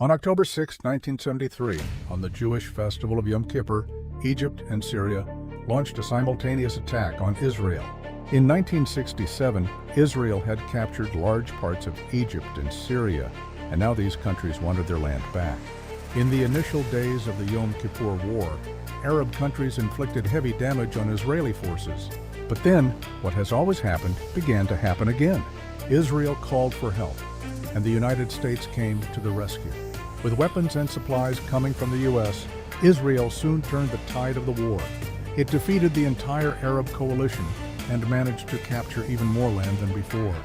On October 6, 1973, on the Jewish festival of Yom Kippur, Egypt and Syria launched a simultaneous attack on Israel. In 1967, Israel had captured large parts of Egypt and Syria, and now these countries wanted their land back. In the initial days of the Yom Kippur War, Arab countries inflicted heavy damage on Israeli forces. But then, what has always happened began to happen again. Israel called for help, and the United States came to the rescue. With weapons and supplies coming from the U.S., Israel soon turned the tide of the war. It defeated the entire Arab coalition and managed to capture even more land than before.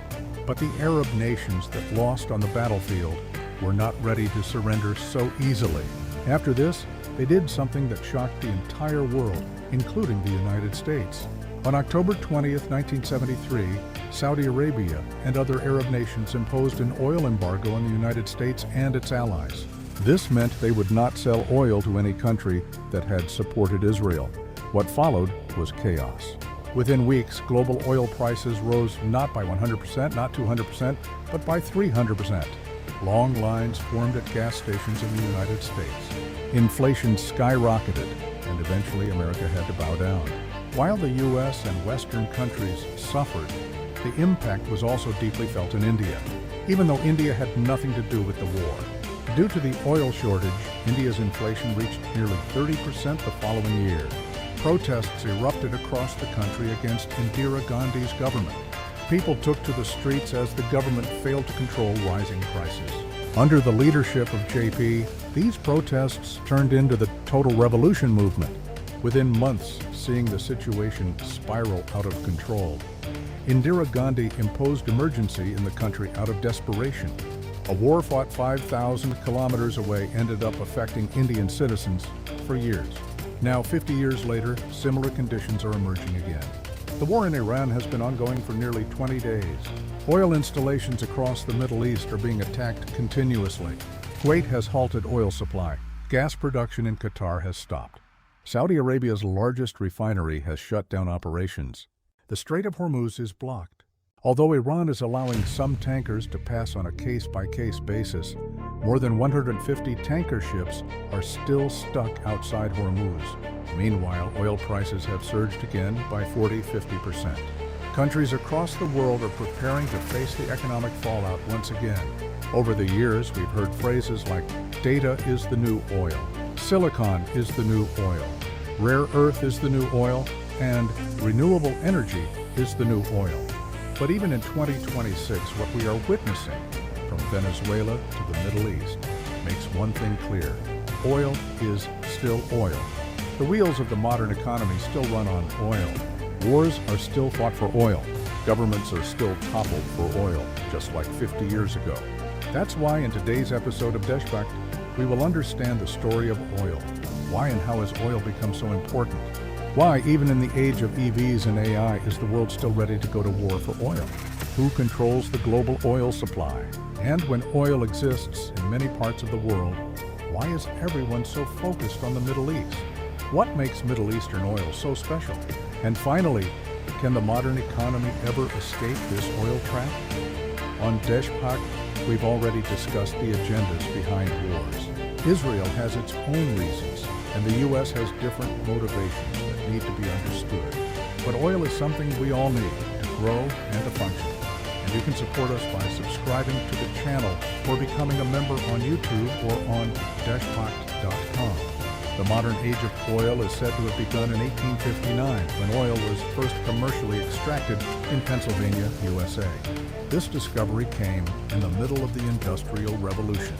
But the Arab nations that lost on the battlefield were not ready to surrender so easily. After this, they did something that shocked the entire world, including the United States. On October 20th, 1973, Saudi Arabia and other Arab nations imposed an oil embargo on the United States and its allies. This meant they would not sell oil to any country that had supported Israel. What followed was chaos. Within weeks, global oil prices rose not by 100%, not 200%, but by 300%. Long lines formed at gas stations in the United States. Inflation skyrocketed, and eventually America had to bow down. While the U.S. and Western countries suffered, the impact was also deeply felt in India, even though India had nothing to do with the war. Due to the oil shortage, India's inflation reached nearly 30% the following year. Protests erupted across the country against Indira Gandhi's government. People took to the streets as the government failed to control rising prices. Under the leadership of JP, these protests turned into the total revolution movement, within months seeing the situation spiral out of control. Indira Gandhi imposed emergency in the country out of desperation. A war fought 5,000 kilometers away ended up affecting Indian citizens for years. Now, 50 years later, similar conditions are emerging again. The war in Iran has been ongoing for nearly 20 days. Oil installations across the Middle East are being attacked continuously. Kuwait has halted oil supply. Gas production in Qatar has stopped. Saudi Arabia's largest refinery has shut down operations. The Strait of Hormuz is blocked. Although Iran is allowing some tankers to pass on a case-by-case basis, more than 150 tanker ships are still stuck outside Hormuz. Meanwhile, oil prices have surged again by 40–50%. Countries across the world are preparing to face the economic fallout once again. Over the years, we've heard phrases like data is the new oil, silicon is the new oil, rare earth is the new oil, and renewable energy is the new oil. But even in 2026, what we are witnessing, from Venezuela to the Middle East, makes one thing clear: oil is still oil. The wheels of the modern economy still run on oil. Wars are still fought for oil. Governments are still toppled for oil, just like 50 years ago. That's why in today's episode of Deshbakt, we will understand the story of oil. Why and how has oil become so important? Why, even in the age of EVs and AI, is the world still ready to go to war for oil? Who controls the global oil supply? And when oil exists in many parts of the world, why is everyone so focused on the Middle East? What makes Middle Eastern oil so special? And finally, can the modern economy ever escape this oil trap? On Deshbakt, we've already discussed the agendas behind wars. Israel has its own reasons, and the U.S. has different motivations that need to be understood. But oil is something we all need to grow and to function. And you can support us by subscribing to the channel or becoming a member on YouTube or on deshbakt.com. The modern age of oil is said to have begun in 1859, when oil was first commercially extracted in Pennsylvania, USA. This discovery came in the middle of the Industrial Revolution.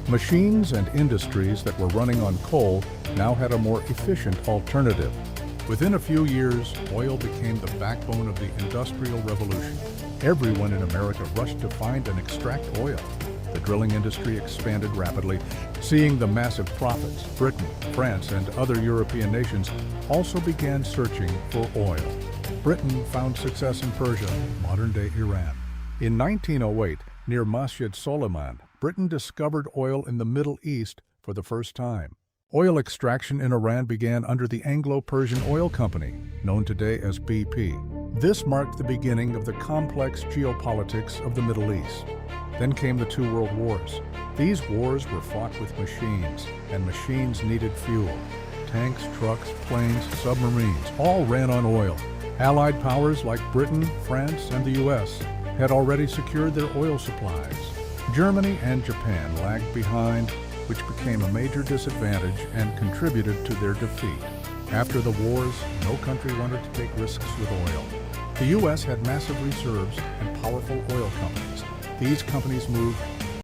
Machines and industries that were running on coal now had a more efficient alternative. Within a few years, oil became the backbone of the Industrial Revolution. Everyone in America rushed to find and extract oil. The drilling industry expanded rapidly. Seeing the massive profits, Britain, France, and other European nations also began searching for oil. Britain found success in Persia, modern-day Iran. In 1908, near Masjid Soliman, Britain discovered oil in the Middle East for the first time. Oil extraction in Iran began under the Anglo-Persian Oil Company, known today as BP. This marked the beginning of the complex geopolitics of the Middle East. Then came the two world wars. These wars were fought with machines, and machines needed fuel. Tanks, trucks, planes, submarines, all ran on oil. Allied powers like Britain, France, and the US had already secured their oil supplies. Germany and Japan lagged behind, which became a major disadvantage and contributed to their defeat. After the wars, no country wanted to take risks with oil. The US had massive reserves and powerful oil companies. These companies moved